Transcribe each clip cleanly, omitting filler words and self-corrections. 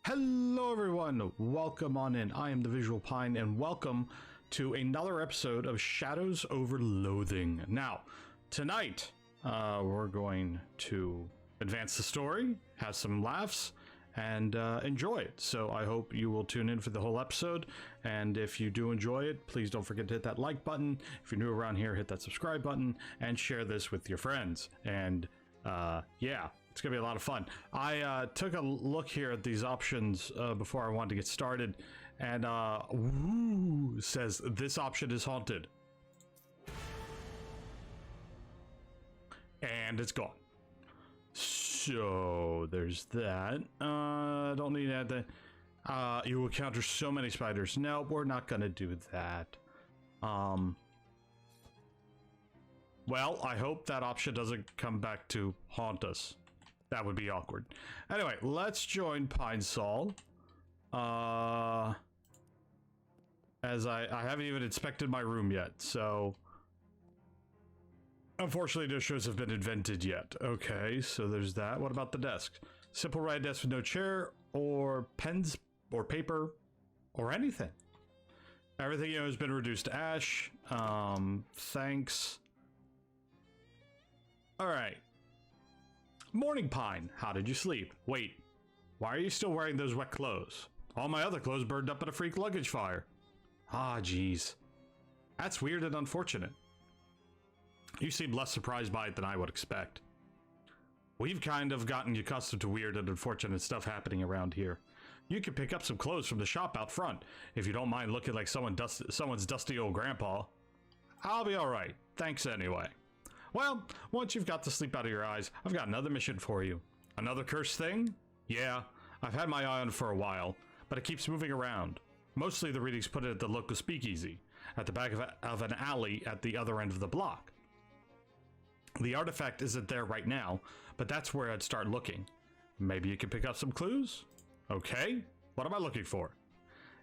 Hello everyone, welcome on in. I am the Visual Pine and welcome to another episode of Shadows over Loathing. Now, tonight we're going to advance the story, have some laughs, and enjoy it. So I hope you will tune in for the whole episode, and if you do enjoy it, please don't forget to hit that like button. If you're new around here, hit that subscribe button and share this with your friends. And yeah, it's gonna be a lot of fun. I took a look here at these options before I wanted to get started, and woo, says this option is haunted, and it's gone. So there's that. Don't need that. You will encounter so many spiders. No, we're not gonna do that. Well, I hope that option doesn't come back to haunt us. That would be awkward. Anyway, let's join Pine Sol. As I haven't even inspected my room yet, so unfortunately no shows have been invented yet. Okay, so there's that. What about the desk? Simple write desk with no chair or pens or paper or anything. Everything has been reduced to ash. Thanks. All right. Morning, Pine. How did you sleep? Wait, why are you still wearing those wet clothes? All my other clothes burned up in a freak luggage fire. Ah, geez. That's weird and unfortunate. You seem less surprised by it than I would expect. We've kind of gotten accustomed to weird and unfortunate stuff happening around here. You can pick up some clothes from the shop out front, if you don't mind looking like someone's dusty old grandpa. I'll be alright. Thanks anyway. Well, once you've got the sleep out of your eyes, I've got another mission for you. Another cursed thing? Yeah, I've had my eye on it for a while, but it keeps moving around. Mostly the readings put it at the local speakeasy, at the back of an alley at the other end of the block. The artifact isn't there right now, but that's where I'd start looking. Maybe you can pick up some clues? Okay, what am I looking for?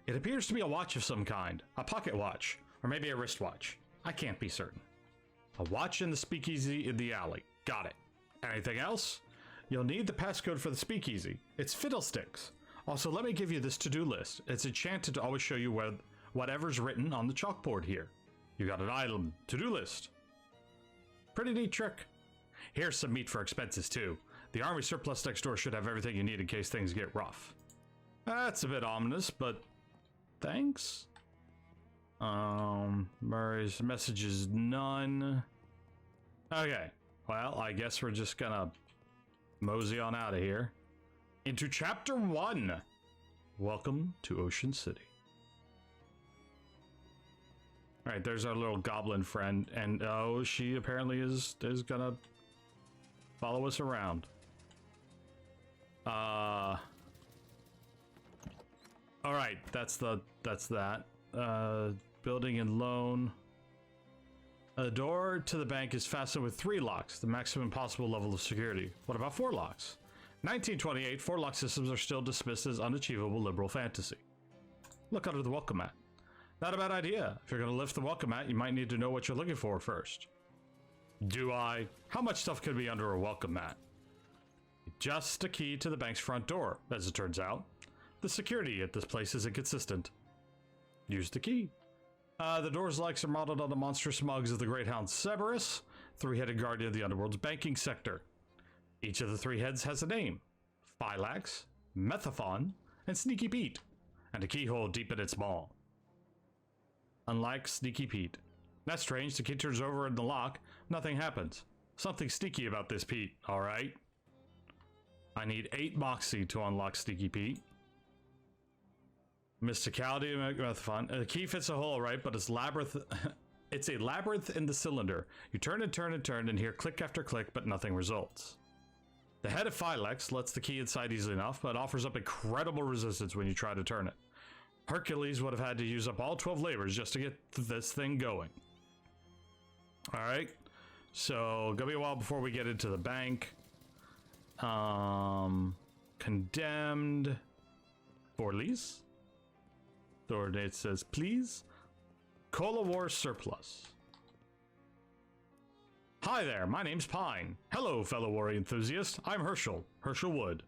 It appears to be a watch of some kind, a pocket watch, or maybe a wristwatch. I can't be certain. A watch in the speakeasy in the alley. Got it. Anything else? You'll need the passcode for the speakeasy. It's fiddlesticks. Also, let me give you this to-do list. It's enchanted to always show you whatever's written on the chalkboard here. You got an item to-do list. Pretty neat trick. Here's some meat for expenses too. The army surplus next door should have everything you need in case things get rough. That's a bit ominous, but thanks. Murray's messages, none. Okay, well, I guess we're just gonna mosey on out of here. Into chapter 1. Welcome to Ocean City. Alright, there's our little goblin friend, and oh, she apparently is gonna follow us around. Alright, that's that. Building and loan. The door to the bank is fastened with 3 locks, the maximum possible level of security. What about 4 locks? 1928, 4 lock systems are still dismissed as unachievable liberal fantasy. Look under the welcome mat. Not a bad idea. If you're going to lift the welcome mat, you might need to know what you're looking for first. Do I? How much stuff could be under a welcome mat? Just a key to the bank's front door, as it turns out. The security at this place is inconsistent. Use the key. The door's legs are modeled on the monstrous mugs of the great hound Cerberus, 3-headed guardian of the underworld's banking sector. Each of the 3 heads has a name: Phylax, Methaphon, and Sneaky Pete, and a keyhole deep in its maw. Unlike Sneaky Pete. That's strange. The key turns over in the lock. Nothing happens. Something sneaky about this Pete, alright? I need 8 Moxie to unlock Sneaky Pete. Mysticality and Methaphon. The key fits a hole, right? But it's labyrinth. It's a labyrinth in the cylinder. You turn and turn and turn and hear click after click, but nothing results. The head of Phylax lets the key inside easily enough, but offers up incredible resistance when you try to turn it. Hercules would have had to use up all 12 labors just to get this thing going. Alright. So, gonna be a while before we get into the bank. Condemned. For lease? Or it says, please. Cola War Surplus. Hi there, my name's Pine. Hello, fellow war enthusiast. I'm Herschel Wood.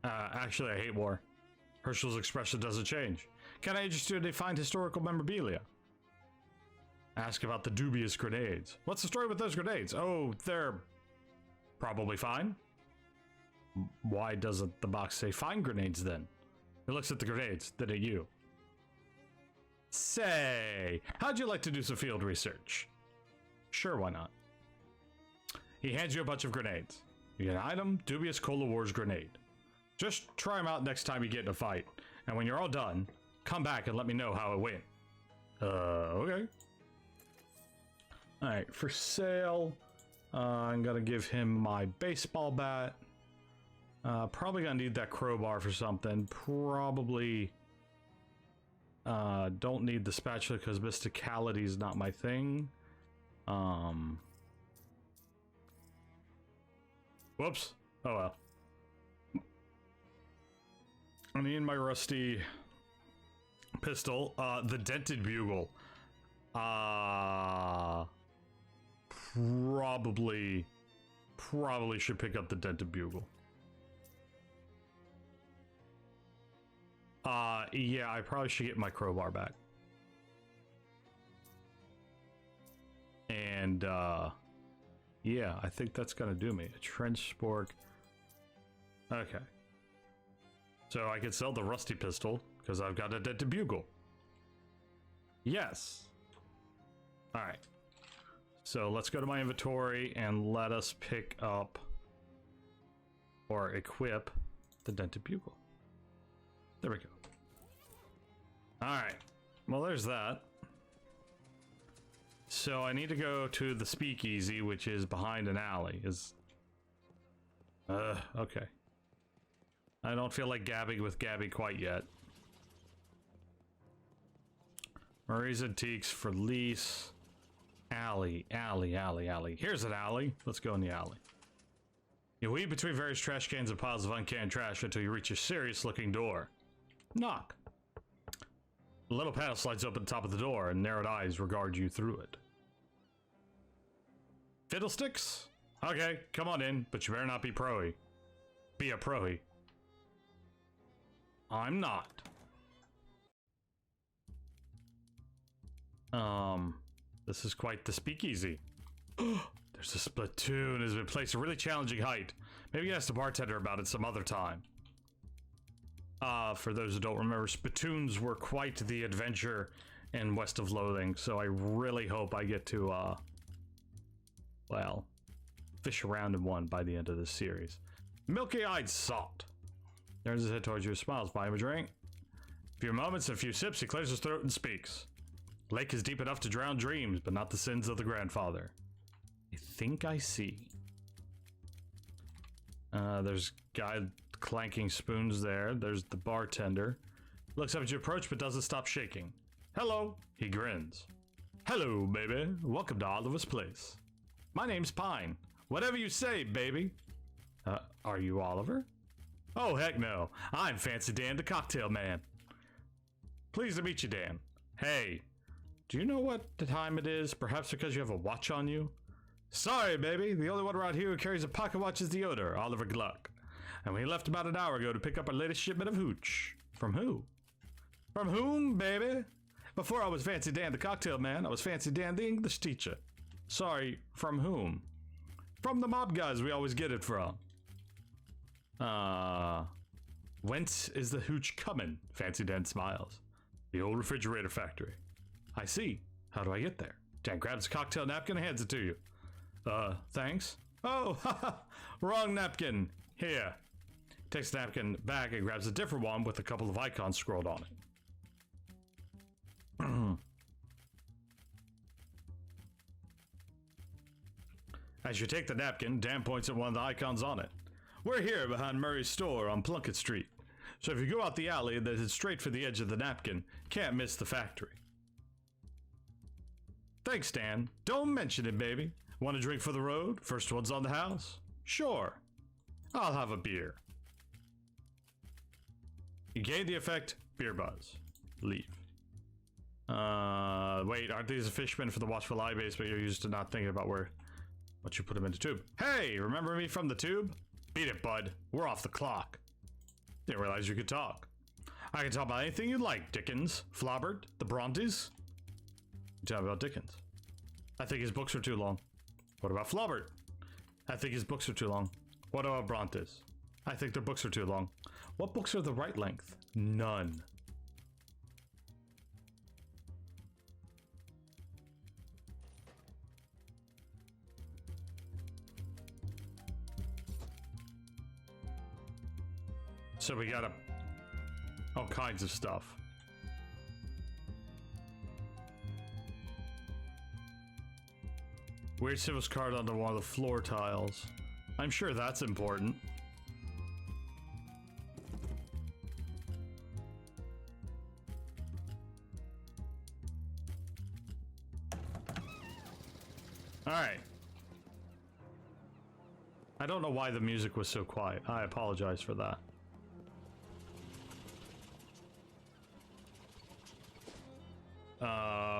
Actually, I hate war. Herschel's expression doesn't change. Can I interest you to find historical memorabilia? Ask about the dubious grenades. What's the story with those grenades? Oh, they're probably fine. Why doesn't the box say fine grenades then? It looks at the grenades, then at you. Say, how'd you like to do some field research? Sure, why not? He hands you a bunch of grenades. You get an item, dubious Cola Wars grenade. Just try them out next time you get in a fight. And when you're all done, come back and let me know how it went. Okay. Alright, for sale, I'm gonna give him my baseball bat. Probably gonna need that crowbar for something. Probably don't need the spatula because mysticality is not my thing. Whoops. Oh well. I need my rusty pistol. The dented bugle. Probably should pick up the dented bugle. Yeah, I probably should get my crowbar back. And, yeah, I think that's gonna do me. A trench spork. Okay. So I could sell the rusty pistol, because I've got a dented bugle. Yes. Alright. So let's go to my inventory and let us pick up or equip the dented bugle. There we go. Alright. Well, there's that. So I need to go to the speakeasy, which is behind an alley. Okay. I don't feel like gabbing with Gabby quite yet. Marie's Antiques for lease. Alley. Here's an alley. Let's go in the alley. You weave between various trash cans and piles of uncanned trash until you reach a serious-looking door. Knock. The little panel slides open at the top of the door, and narrowed eyes regard you through it. Fiddlesticks? Okay, come on in, but you better not be pro-y. Be a pro-y. I'm not. This is quite the speakeasy. There's a spittoon has been placed at a really challenging height. Maybe ask the bartender about it some other time. For those who don't remember, spittoons were quite the adventure in West of Loathing, so I really hope I get to, well, fish around in one by the end of this series. Milky-eyed salt. Turns his head towards you, smiles, buy him a drink. A few moments, a few sips, he clears his throat and speaks. Lake is deep enough to drown dreams, but not the sins of the grandfather. I think I see. There's guy clanking spoons there. There's the bartender. Looks up as you approach, but doesn't stop shaking. Hello, he grins. Hello, baby. Welcome to Oliver's Place. My name's Pine. Whatever you say, baby. Are you Oliver? Oh, heck no. I'm Fancy Dan, the cocktail man. Pleased to meet you, Dan. Hey, do you know what the time it is? Perhaps because you have a watch on you? Sorry, baby. The only one around here who carries a pocket watch is the owner, Oliver Gluck. And we left about an hour ago to pick up our latest shipment of hooch. From who? From whom, baby? Before I was Fancy Dan, the cocktail man, I was Fancy Dan, the English teacher. Sorry, from whom? From the mob guys we always get it from. Whence is the hooch coming? Fancy Dan smiles. The old refrigerator factory. I see. How do I get there? Dan grabs a cocktail napkin and hands it to you. Thanks. Oh, wrong napkin. Here. Takes the napkin back and grabs a different one with a couple of icons scrolled on it. As you take the napkin, Dan points at one of the icons on it. We're here behind Murray's store on Plunkett Street. So if you go out the alley that is straight for the edge of the napkin, can't miss the factory. Thanks, Dan. Don't mention it, baby. Want a drink for the road? First one's on the house? Sure. I'll have a beer. You gain the effect, beer buzz. Leave. Wait, aren't these a fishman for the watchful eye base, but you're used to not thinking about what you put them into tube? Hey, remember me from the tube? Beat it, bud. We're off the clock. Didn't realize you could talk. I can talk about anything you like. Dickens, Flaubert, the Brontes. Talk about Dickens. I think his books are too long. What about Flaubert? I think his books are too long. What about Brontes? I think their books are too long. What books are the right length? None. So we got all kinds of stuff. Weird symbols carved onto one of the floor tiles. I'm sure that's important. Alright. I don't know why the music was so quiet. I apologize for that.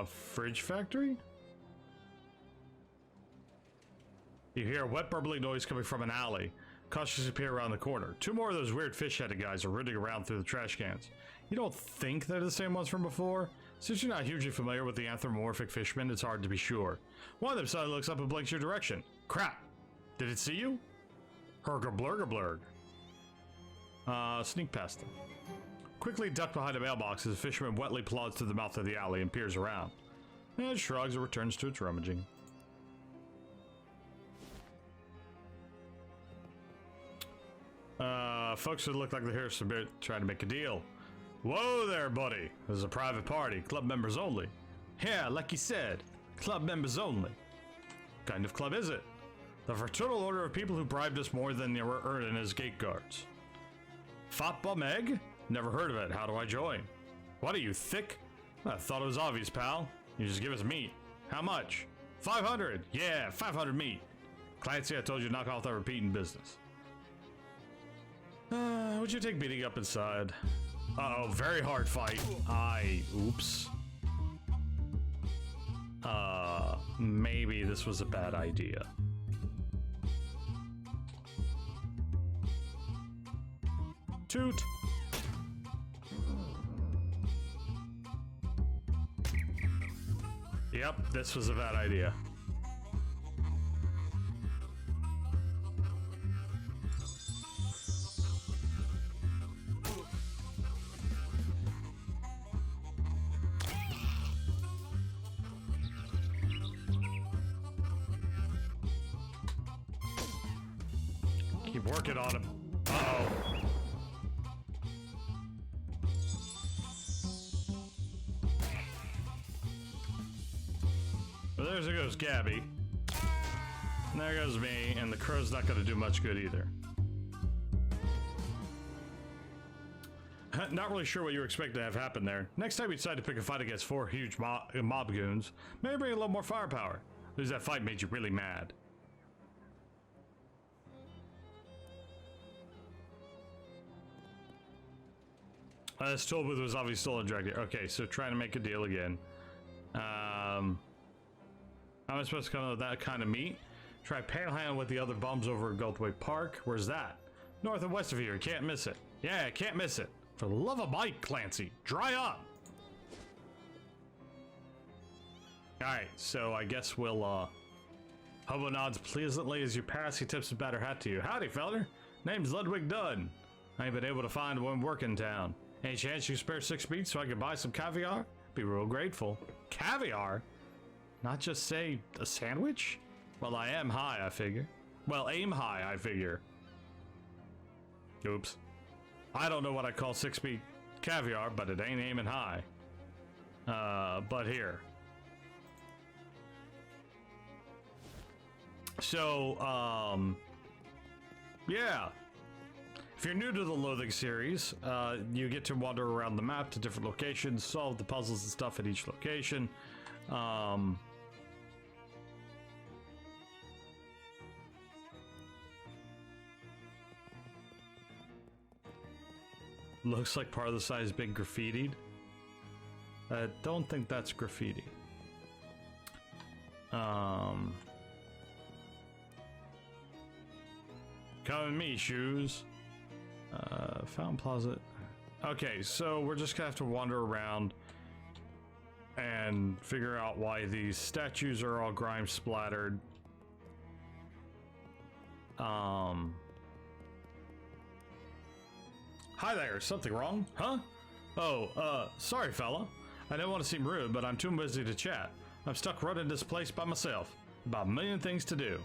Fridge factory? You hear a wet burbling noise coming from an alley. Cautiously peer around the corner. Two more of those weird fish-headed guys are rooting around through the trash cans. You don't think they're the same ones from before? Since you're not hugely familiar with the anthropomorphic fishmen, it's hard to be sure. One of them suddenly looks up and blinks your direction. Crap! Did it see you? Herger blurger blurg. Sneak past them. Quickly ducked behind a mailbox as the fisherman wetly plods through the mouth of the alley and peers around. It shrugs and returns to its rummaging. Folks who look like they're here trying to make a deal. Whoa there, buddy. This is a private party. Club members only. Yeah, like you said. Club members only. What kind of club is it? The fraternal order of people who bribed us more than they were earning as gate guards. Fat bum egg? Never heard of it. How do I join? What are you, thick? I thought it was obvious, pal. You just give us meat. How much? 500. Yeah, 500 meat. Clancy, I told you to knock off that repeating business. Would you take beating up inside? Uh-oh, very hard fight. Oops. Maybe this was a bad idea. Toot. Yep, this was a bad idea. Keep working on him. Uh-oh. Well, there goes Gabby. And there goes me, and the crow's not going to do much good either. Not really sure what you expect to have happen there. Next time you decide to pick a fight against 4 huge mob goons, maybe bring a little more firepower. Lose that fight made you really mad. This toll booth was obviously still injected. Okay, so trying to make a deal again. How am I supposed to come up with that kind of meat? Try panhandling with the other bums over at Goldthwaite Park. Where's that? North and west of here. Can't miss it. Yeah, can't miss it. For the love of Mike, Clancy, dry up. Alright, so I guess we'll, Hobo nods pleasantly as you pass. He tips his battered hat to you. Howdy, feller. Name's Ludwig Dunn. I ain't been able to find one work in town. Any chance you spare 6 meats so I can buy some caviar? Be real grateful. Caviar? Not just, say, a sandwich? Well, I am high, I figure. Well, aim high, I figure. Oops. I don't know what I call 6 meat caviar, but it ain't aiming high. But here. So, yeah. If you're new to the Loathing series, you get to wander around the map to different locations, solve the puzzles and stuff at each location. Looks like part of the side has been graffitied. I don't think that's graffiti. Come with me, shoes. Fountain Plaza. Okay, so we're just gonna have to wander around and figure out why these statues are all grime splattered. Hi there, something wrong? Huh? Oh, sorry fella. I didn't want to seem rude, but I'm too busy to chat. I'm stuck running this place by myself. About a million things to do.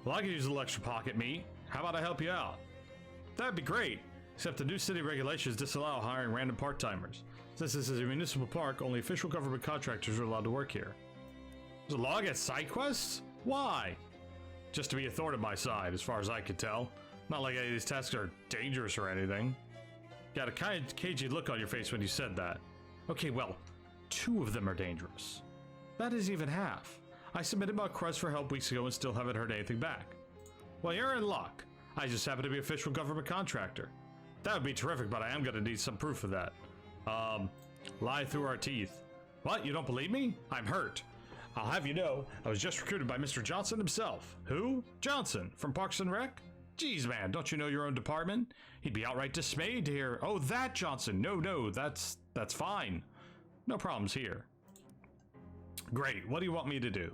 Well, I could use a little extra pocket meat. How about I help you out? That'd be great, except the new city regulations disallow hiring random part-timers. Since this is a municipal park, only official government contractors are allowed to work here. There's a law against side quests? Why? Just to be a thorn in my side, as far as I could tell. Not like any of these tasks are dangerous or anything. Got a kind of cagey look on your face when you said that. Okay, well, 2 of them are dangerous. That is even half. I submitted my request for help weeks ago and still haven't heard anything back. Well, you're in luck. I just happen to be an official government contractor. That would be terrific, but I am going to need some proof of that. Lie through our teeth. What, you don't believe me? I'm hurt. I'll have you know, I was just recruited by Mr. Johnson himself. Who? Johnson, from Parks and Rec? Geez, man, don't you know your own department? He'd be outright dismayed to hear, oh, that Johnson. No, that's fine. No problems here. Great, what do you want me to do?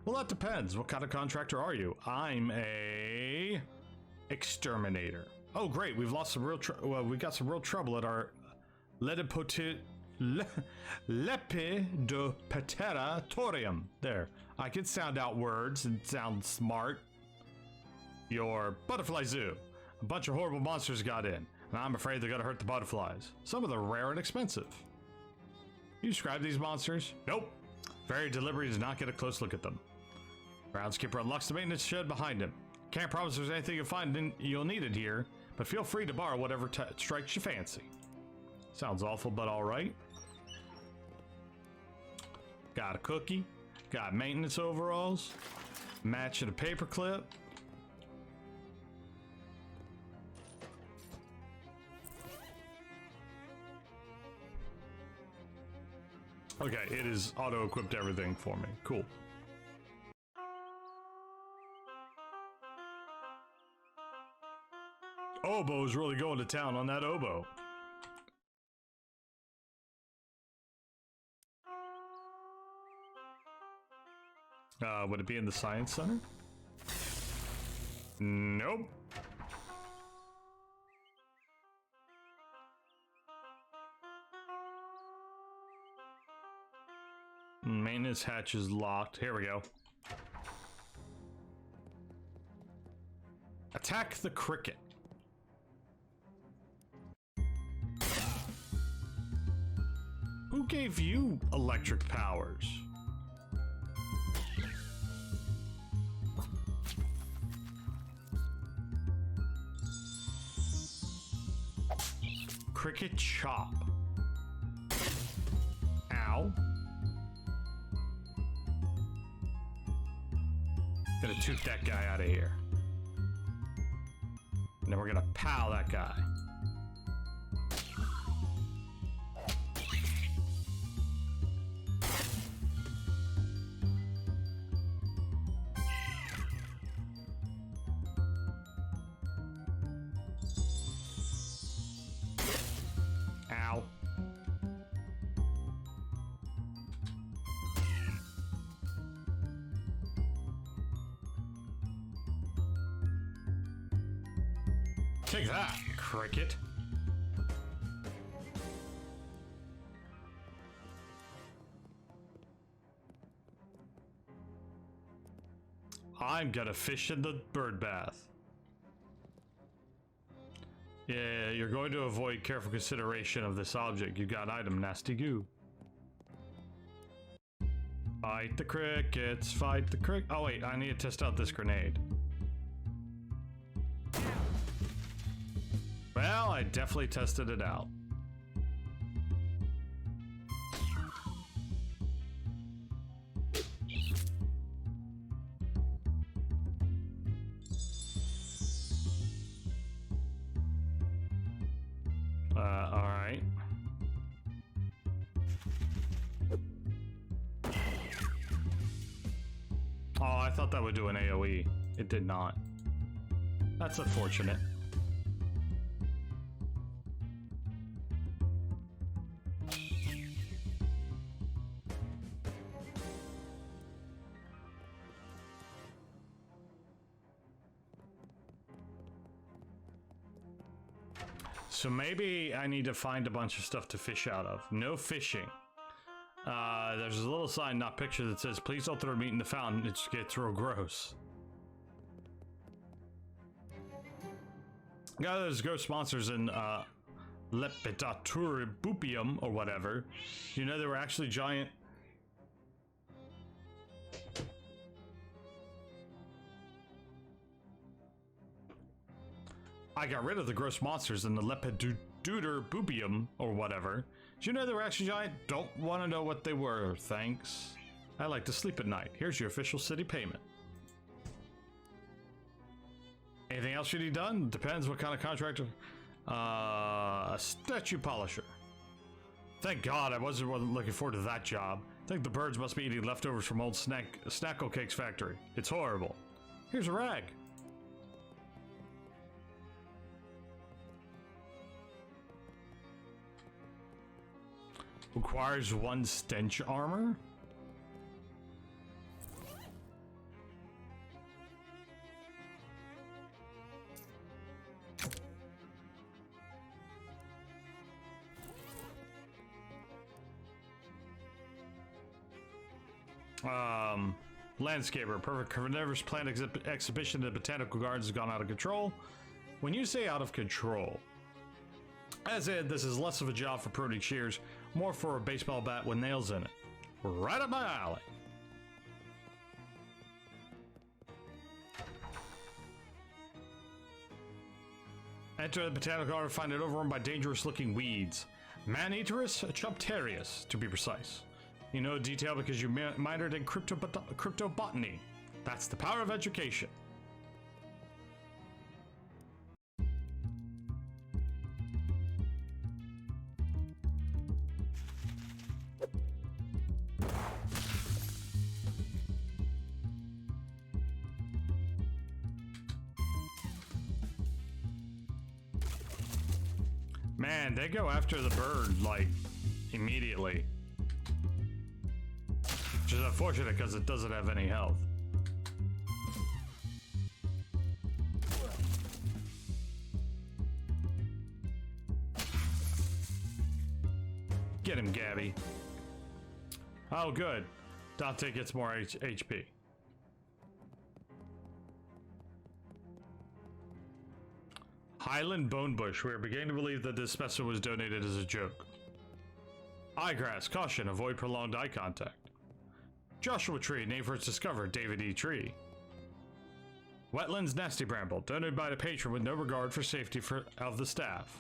Well, that depends. What kind of contractor are you? I'm a exterminator. Oh, great, we've lost some real we got some real trouble at our Lepidopteratorium. There, I can sound out words and sound smart. Your butterfly zoo. A bunch of horrible monsters got in, and I'm afraid they're gonna hurt the butterflies. Some of them are rare and expensive. You describe these monsters? Nope. Very deliberate does not get a close look at them. Groundskeeper unlocks the maintenance shed behind him. Can't promise there's anything you'll need in here, but feel free to borrow whatever strikes your fancy. Sounds awful, but all right. Got a cookie. Got maintenance overalls. Matching a paperclip. Okay, it is auto-equipped everything for me. Cool. Oboe's really going to town on that oboe. Would it be in the Science Center? Nope. Maintenance hatch is locked. Here we go. Attack the cricket. Who gave you electric powers? Cricket chop. Ow. Gonna toot that guy out of here. And then we're gonna pow that guy. Ow. Take that, cricket. I'm gonna fish in the bird bath. Yeah, you're going to avoid careful consideration of this object. You got item, nasty goo. Fight the crickets, fight the Oh wait, I need to test out this grenade. Well, I definitely tested it out. Alright. Oh, I thought that would do an AoE. It did not. That's unfortunate. So maybe I need to find a bunch of stuff to fish out of. No fishing. There's a little sign, not picture, that says, please don't throw meat in the fountain. It gets real gross. Got those ghost monsters in Lepidoturibupium or whatever. You know, they were actually giant. I got rid of the gross monsters in the Lepidoturibupium or whatever. Do you know they were actually giant? Don't want to know what they were, thanks. I like to sleep at night. Here's your official city payment. Anything else you need done? Depends what kind of contractor. A statue polisher. Thank God I wasn't looking forward to that job. I think the birds must be eating leftovers from old Snackle Cake's factory. It's horrible. Here's a rag. Requires 1 stench armor? Landscaper. Perfect carnivorous plant exhibition in the botanical gardens has gone out of control. When you say out of control, as in, this is less of a job for pruning shears, more for a baseball bat with nails in it. Right up my alley. Enter the botanical garden, find it overrun by dangerous looking weeds. Man-eaterus Chopterius, to be precise. You know detail because you minored in cryptobotany. That's the power of education. Man, they go after the bird, like, immediately. Which is unfortunate because it doesn't have any health. Get him, Gabby. Oh, good. Dante gets more HP. Highland Bonebush. We are beginning to believe that this specimen was donated as a joke. Eyegrass. Caution. Avoid prolonged eye contact. Joshua Tree. Named for its discoverer, David E. Tree. Wetlands Nasty Bramble. Donated by the patron with no regard for safety of the staff.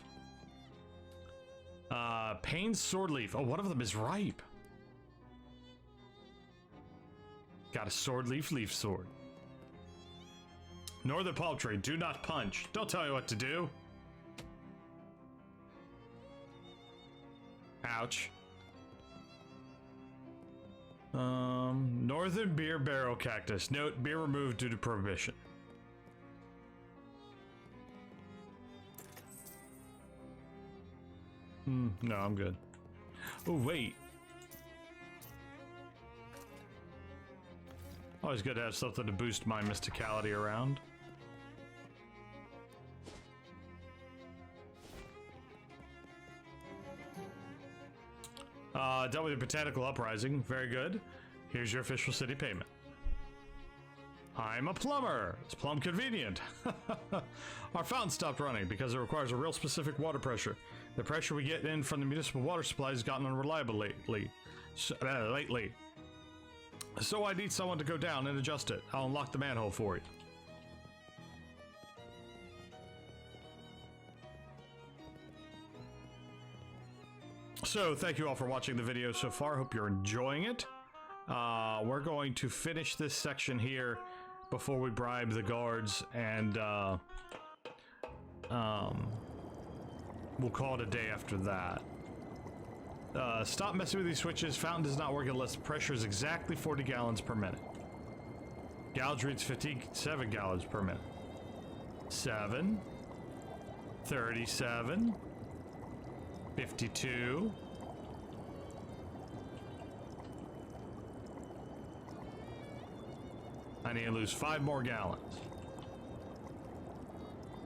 Payne's Swordleaf. Oh, one of them is ripe. Got a swordleaf leaf sword. Northern Palm Tree, do not punch. Don't tell me what to do. Ouch. Northern Beer Barrel Cactus. Note, beer removed due to prohibition. No, I'm good. Oh, wait. Always good to have something to boost my mysticality around. Dealt with the Botanical Uprising. Very good. Here's your official city payment. I'm a plumber. It's plumb convenient. Our fountain stopped running because it requires a real specific water pressure. The pressure we get in from the municipal water supply has gotten unreliable lately. So I need someone to go down and adjust it. I'll unlock the manhole for you. So thank you all for watching the video so far. Hope you're enjoying it. We're going to finish this section here before we bribe the guards, and we'll call it a day after that. Stop messing with these switches. Fountain does not work unless pressure is exactly 40 gallons per minute. Gauge reads 57 gallons per minute. 7. 37. 52. I need to lose 5 more gallons.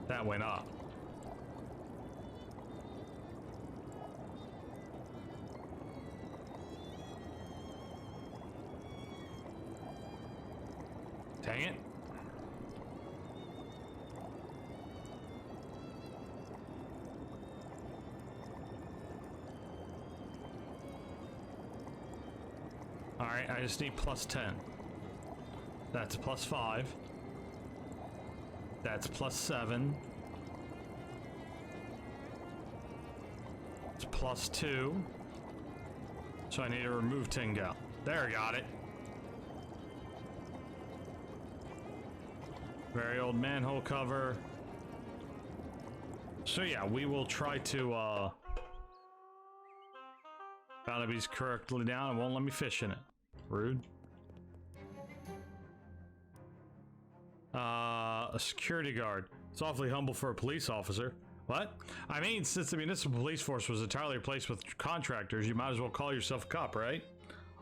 That went up. Alright, I just need plus 10. That's plus 5. That's plus 7. It's plus 2. So I need to remove 10 gal. There, got it. Very old manhole cover. So yeah, we will try to found if he's correctly down. It won't let me fish in it. Rude. A security guard. It's awfully humble for a police officer. What? I mean, since the municipal police force was entirely replaced with contractors, you might as well call yourself a cop, right?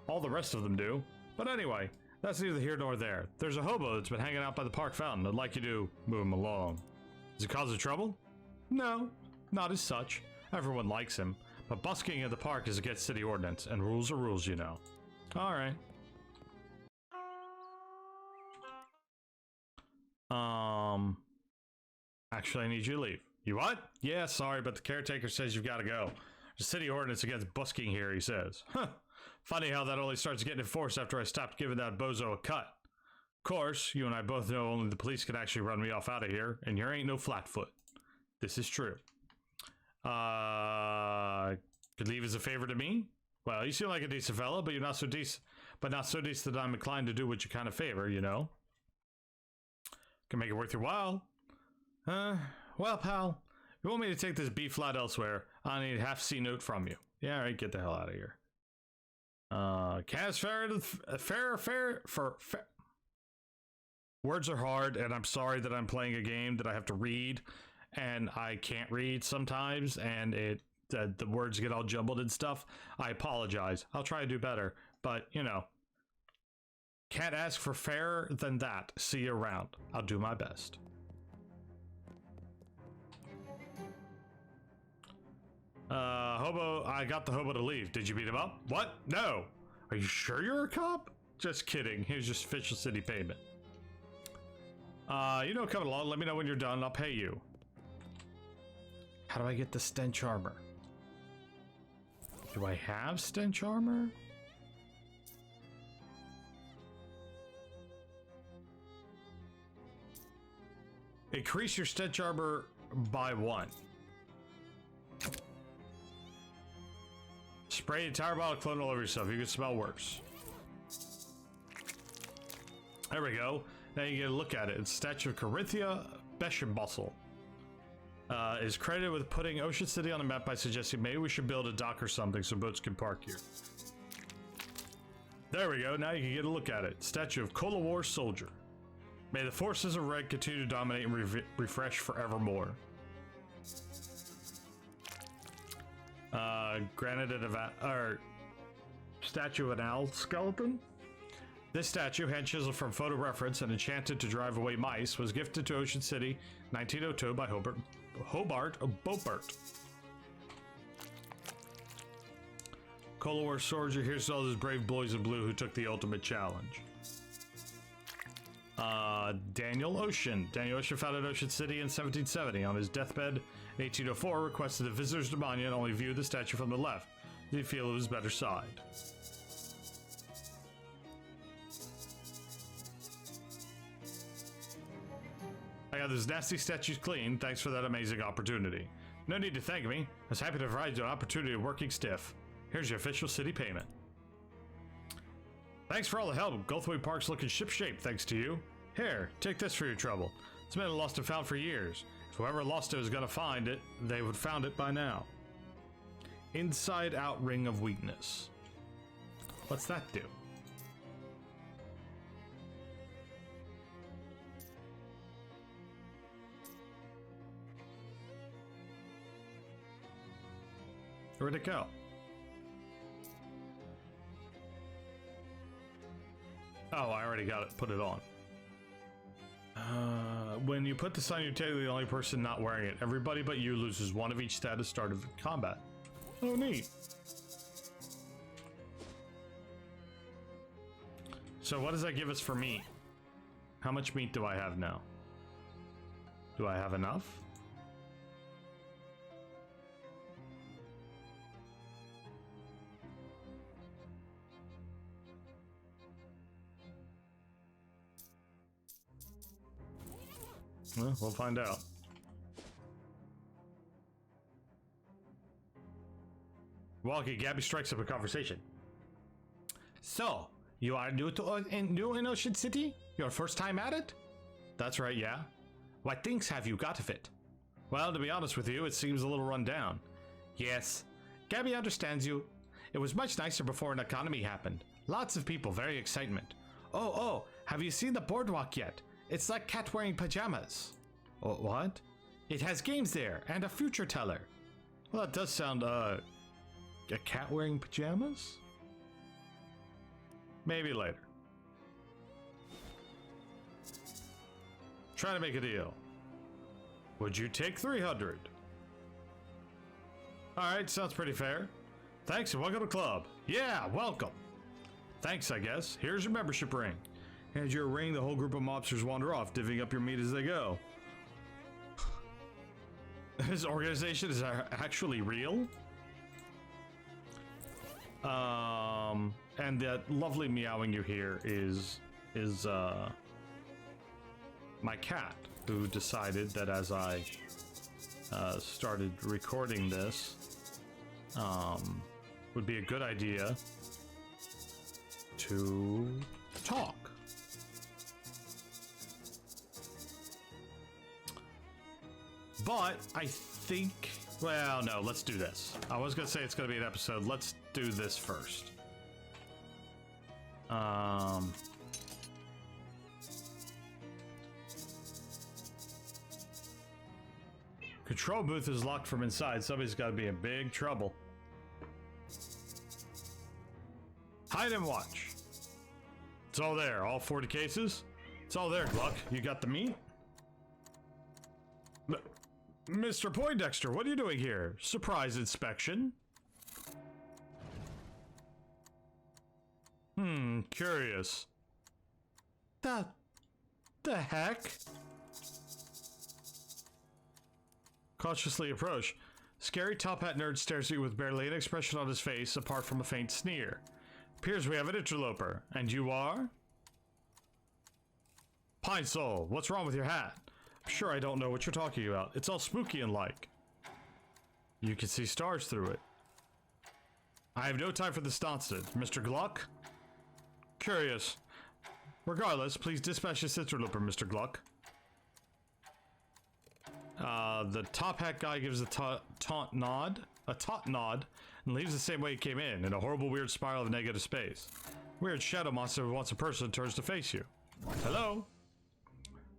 All the rest of them do. But anyway, that's neither here nor there. There's a hobo that's been hanging out by the park fountain. I'd like you to move him along. Is he causing trouble? No, not as such. Everyone likes him. But busking at the park is against city ordinance, and rules are rules, you know. Alright. Actually, I need you to leave. You what? Yeah, sorry, but the caretaker says you've got to go. The city ordinance against busking here, he says. Huh. Funny how that only starts getting enforced after I stopped giving that bozo a cut. Of course, you and I both know only the police can actually run me off out of here, and you ain't no flatfoot. This is true. Could leave as a favor to me? Well, you seem like a decent fella, but you're not so decent. But not so decent that I'm inclined to do what you kind of favor, you know? Can make it worth your while. Well, pal, if you want me to take this B flat elsewhere, I need a half C note from you. Yeah, all right, get the hell out of here. Cas fair. Words are hard, and I'm sorry that I'm playing a game that I have to read, and I can't read sometimes, and the words get all jumbled and stuff. I apologize. I'll try to do better, but you know, can't ask for fairer than that. See you around. I'll do my best. Hobo, I got the hobo to leave. Did you beat him up? What? No. Are you sure you're a cop? Just kidding. Here's just official city payment. You know, coming along. Let me know when you're done. I'll pay you. How do I get the stench armor? Do I have stench armor? Increase your stench armor by 1. Spray the entire bottle of cologne all over yourself. You can smell worse. There we go. Now you get a look at it. It's statue of Corinthia Beschenbussel. Is credited with putting Ocean City on the map by suggesting maybe we should build a dock or something so boats can park here. There we go. Now you can get a look at it. Statue of Cola War Soldier. May the forces of Red continue to dominate and refresh forevermore. Granted statue of an owl skeleton. This statue, hand chiseled from photo reference and enchanted to drive away mice, was gifted to Ocean City 1902 by Hobart Beaupart. Cola War Soldier, here's all those brave boys in blue who took the ultimate challenge. Daniel Ocean. Daniel Ocean founded Ocean City in 1770. On his deathbed in 1804, requested the visitors to monument only view the statue from the left. Did he feel it was better side? I got those nasty statues clean. Thanks for that amazing opportunity. No need to thank me. I was happy to provide you an opportunity of working stiff. Here's your official city payment. Thanks for all the help. Goldthwait Park's looking shipshape thanks to you. Here, take this for your trouble. It's been lost and found for years. If whoever lost it was gonna find it, they would have found it by now. Inside out ring of weakness. What's that do? Where'd it go? Oh, I already got it. Put it on. When you put this on, you're technically the only person not wearing it. Everybody but you loses 1 of each status start of combat. Oh, neat. So what does that give us for meat? How much meat do I have now? Do I have enough? Well, we'll find out. Walkie, Gabby strikes up a conversation. So, you are new in Ocean City? Your first time at it? That's right, yeah. What things have you got of it? Well, to be honest with you, it seems a little run down. Yes, Gabby understands you. It was much nicer before an economy happened. Lots of people, very excitement. Oh, have you seen the boardwalk yet? It's like cat wearing pajamas. Oh, what? It has games there and a future teller. Well, that does sound, a cat wearing pajamas? Maybe later. Try to make a deal. Would you take 300? Alright, sounds pretty fair. Thanks and welcome to the club. Yeah, welcome. Thanks, I guess. Here's your membership ring. Hand you a ring, the whole group of mobsters wander off, divvying up your meat as they go. This organization is actually real? And that lovely meowing you hear is my cat, who decided that as I started recording this, would be a good idea to talk. But I think, well, no, let's do this. I was gonna say it's gonna be an episode. Let's do this first. Control booth is locked from inside. Somebody's got to be in big trouble. Hide and watch. It's all there. All 40 cases. It's all there, Gluck. You got the meat? Mr. Poindexter, what are you doing here? Surprise inspection? Curious. The heck? Cautiously approach. Scary top hat nerd stares at you with barely an expression on his face apart from a faint sneer. Appears we have an interloper. And you are? Pine Soul, what's wrong with your hat? I'm sure I don't know what you're talking about. It's all spooky and like. You can see stars through it. I have no time for this nonsense. Mr. Gluck? Curious. Regardless, please dispatch this interloper, Mr. Gluck. The top hat guy gives a taut nod, and leaves the same way he came in a horrible weird spiral of negative space. Weird shadow monster who wants a person turns to face you. Hello?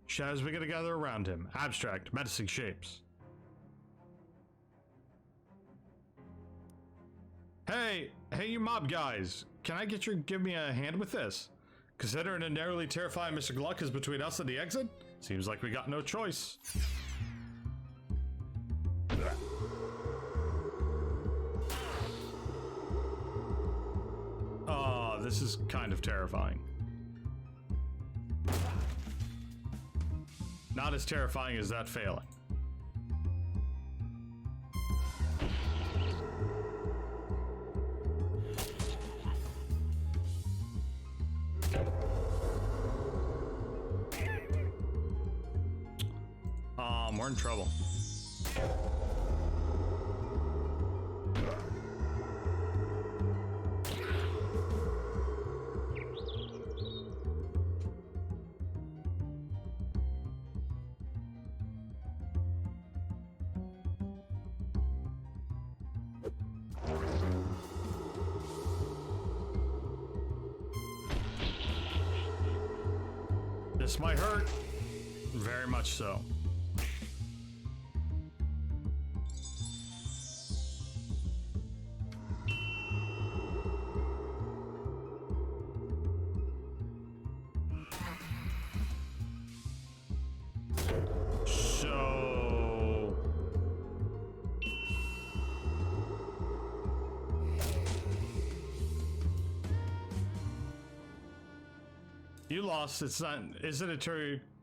Shadows begin to gather around him, abstract, menacing shapes. Hey, you mob guys, can I get you to give me a hand with this? Considering a narrowly terrifying Mr. Gluck is between us and the exit, seems like we got no choice. Oh, this is kind of terrifying. Not as terrifying as that failing. We're in trouble. This might hurt. Very much so. You lost. Isn't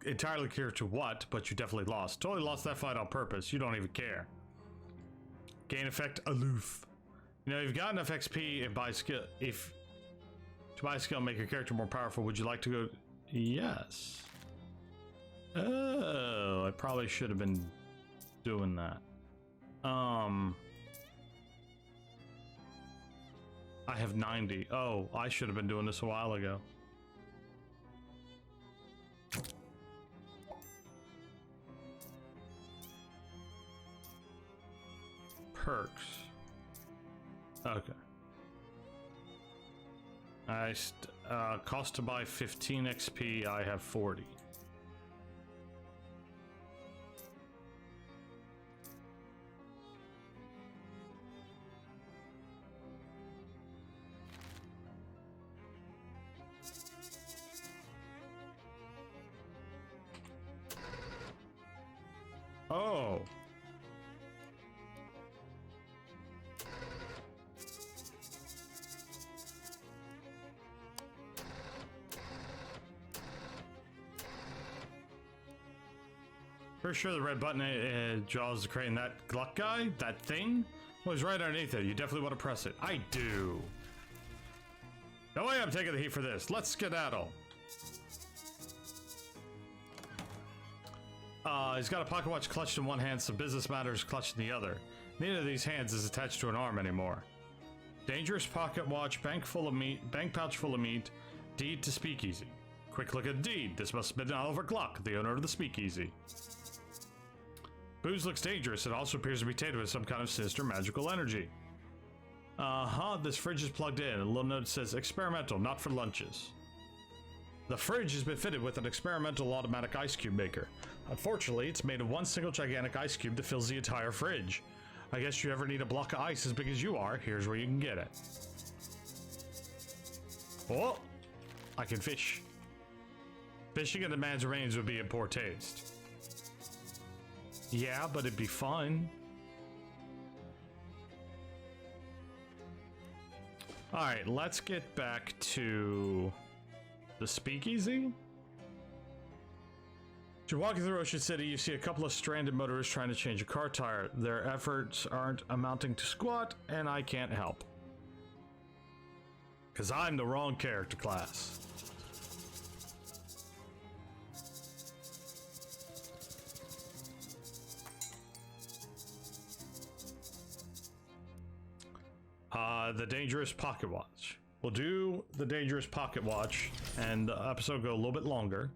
entirely clear to what, but you definitely lost. Totally lost that fight on purpose. You don't even care. Gain effect aloof. You know, you've got enough XP and buy skill. If to buy skill and make your character more powerful, would you like to go? Yes. Oh, I probably should have been doing that. I have 90. Oh, I should have been doing this a while ago. Perks. Okay. Cost to buy 15 XP, I have 40. Oh. Pretty sure the red button draws the crane. That Gluck guy? That thing? Well, he's right underneath it. You definitely want to press it. I do. No way I'm taking the heat for this. Let's skedaddle. He's got a pocket watch clutched in one hand, some business matters clutched in the other. Neither of these hands is attached to an arm anymore. Dangerous pocket watch, bank pouch full of meat, deed to speakeasy. Quick look at the deed. This must have been Oliver Gluck, the owner of the speakeasy. Booze looks dangerous. It also appears to be tainted with some kind of sinister magical energy. This fridge is plugged in. A little note says experimental, not for lunches. The fridge has been fitted with an experimental automatic ice cube maker. Unfortunately, it's made of one single gigantic ice cube that fills the entire fridge. I guess you ever need a block of ice as big as you are, here's where you can get it. Oh, I can fish. Fishing in the man's remains would be in poor taste. Yeah, but it'd be fun. Alright, let's get back to the speakeasy. As you're walking through Ocean City, you see a couple of stranded motorists trying to change a car tire. Their efforts aren't amounting to squat, and I can't help. Because I'm the wrong character class. The dangerous pocket watch. We'll do the dangerous pocket watch, and the episode will go a little bit longer.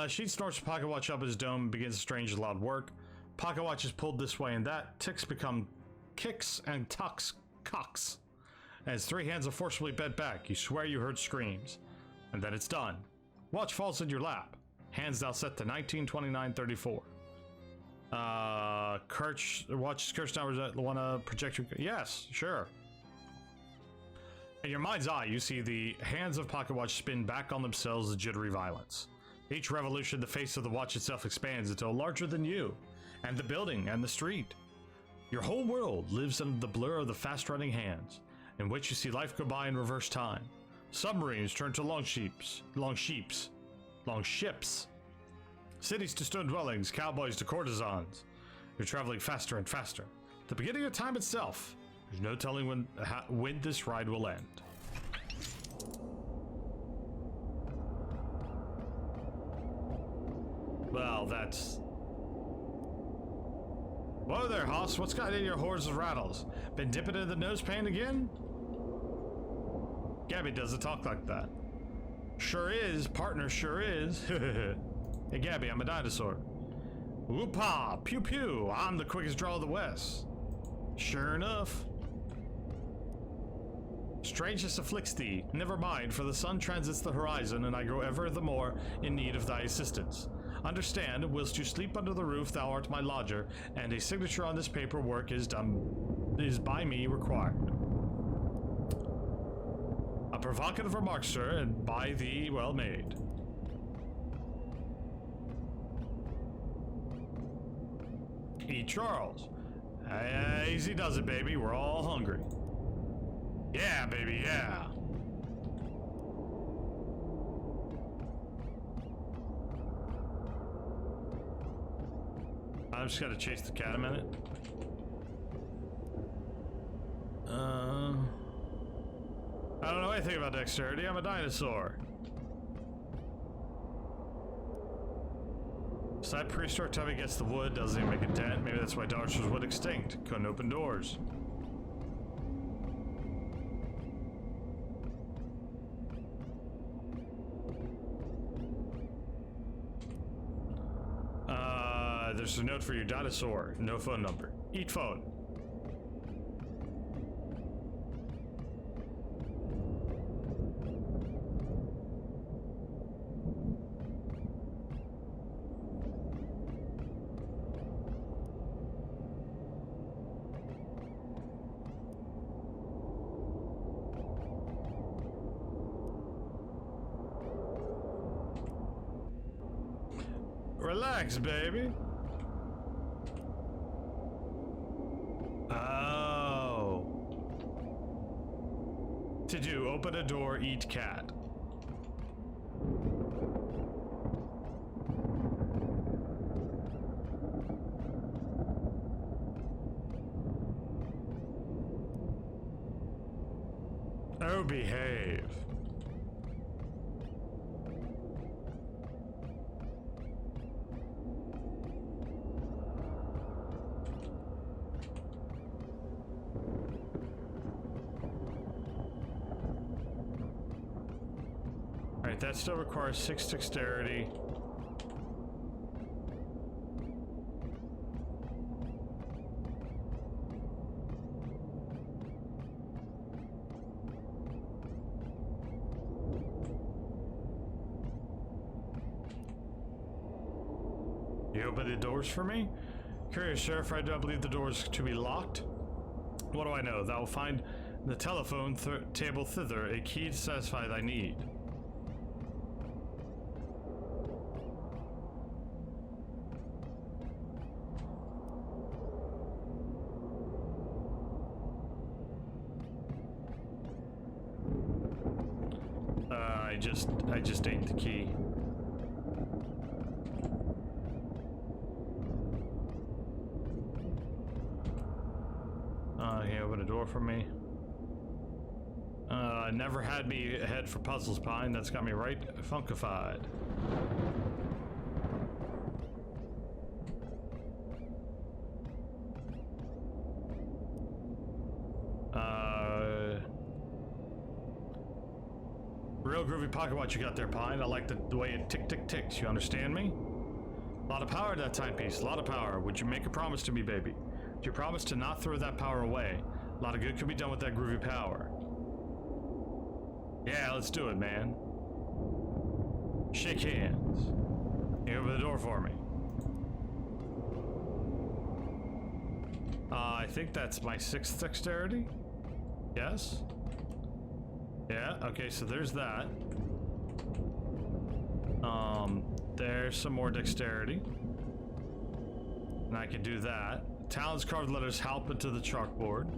Sheet snorts the pocket watch up his dome and begins a strange loud work. Pocket watch is pulled this way and that. Ticks become kicks and tucks cocks. As three hands are forcibly bent back, you swear you heard screams. And then it's done. Watch falls in your lap. Hands now set to 1929-34. Watch Kirchner wanna project your... Yes, sure. In your mind's eye, you see the hands of Pocket Watch spin back on themselves with jittery violence. Each revolution, the face of the watch itself expands until larger than you, and the building, and the street. Your whole world lives under the blur of the fast-running hands, in which you see life go by in reverse time. Submarines turn to long ships. Cities to stone dwellings, cowboys to courtesans. You're traveling faster and faster. The beginning of time itself. There's no telling when this ride will end. Well, that's... Whoa there, Hoss. What's got in your hordes of rattles? Been dipping into the nose pain again? Gabby doesn't talk like that. Sure is. Partner sure is. Hey, Gabby, I'm a dinosaur. Whoop-ha! Pew-pew! I'm the quickest draw of the West. Sure enough. Strangeness afflicts thee. Never mind, for the sun transits the horizon, and I grow ever the more in need of thy assistance. Understand, whilst you sleep under the roof, thou art my lodger, and a signature on this paperwork is by me required. A provocative remark, sir, and by thee well made. E. Charles. Easy does it, baby. We're all hungry. Yeah, baby, yeah. I'm just gotta chase the cat a minute. I don't know anything about dexterity. I'm a dinosaur. Side prehistoric time against the wood doesn't even make a dent. Maybe that's why dinosaurs went extinct. Couldn't open doors. There's a note for your dinosaur. No phone number. Eat phone. Relax, baby. Oh. To do, open a door, eat cat. Oh, behave. Alright, that still requires 6 dexterity. You open the doors for me? Curious, Sheriff, I don't believe the doors to be locked. What do I know? Thou will find in the telephone table thither a key to satisfy thy need. I just ate the key. He opened a door for me. Never had me a head for puzzles, Pine. That's got me right funkified. Real groovy pocket watch you got there, Pine. I like the way it tick-tick-ticks. You understand me? A lot of power to that timepiece. A lot of power. Would you make a promise to me, baby? Would you promise to not throw that power away? A lot of good could be done with that groovy power. Yeah, let's do it, man. Shake hands. You open the door for me. I think that's my 6th dexterity? Yes? Yeah, okay, so there's that. There's some more dexterity. And I can do that. Talons carved letters help into the chalkboard.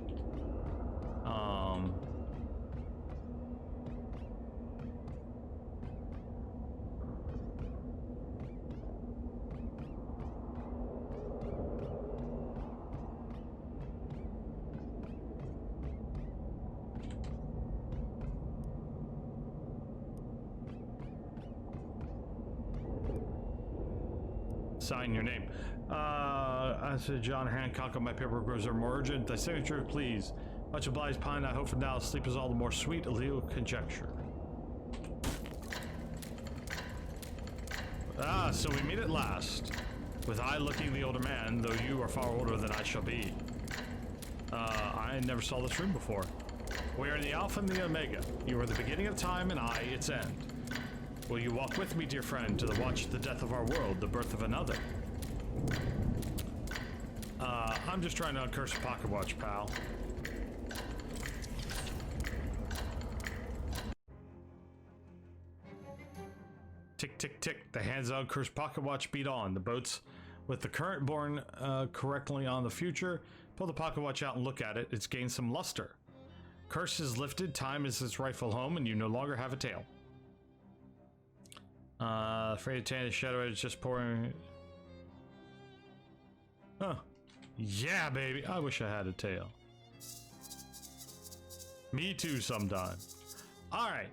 Sign your name. I said John Hancock on my paperwork was more urgent. Thy signature, please. Much obliged, Pine. I hope for now sleep is all the more sweet. A little conjecture. Ah, so we meet at last. With I looking the older man, though you are far older than I shall be. I never saw this room before. We are in the Alpha and the Omega. You are the beginning of time, and I its end. Will you walk with me, dear friend, to the watch the death of our world, the birth of another? I'm just trying to uncurse a pocket watch, pal. Tick, tick, tick. The hands on cursed pocket watch beat on. The boats with the current borne correctly on the future. Pull the pocket watch out and look at it. It's gained some luster. Curse is lifted. Time is its rightful home, and you no longer have a tail. Afraid of tan, the shadow is just pouring. Huh. Yeah, baby. I wish I had a tail. Me too sometime. Alright.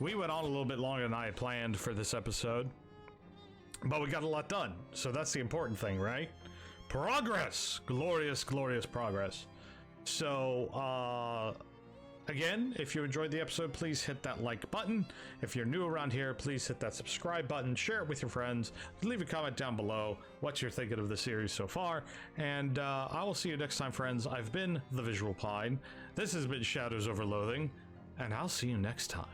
We went on a little bit longer than I had planned for this episode. But we got a lot done, so that's the important thing, right? Progress! Glorious, glorious progress. So, again, if you enjoyed the episode, please hit that like button. If you're new around here, please hit that subscribe button, share it with your friends, leave a comment down below what you're thinking of the series so far, and I will see you next time, friends. I've been the Visual Pine, this has been Shadows over Loathing, and I'll see you next time.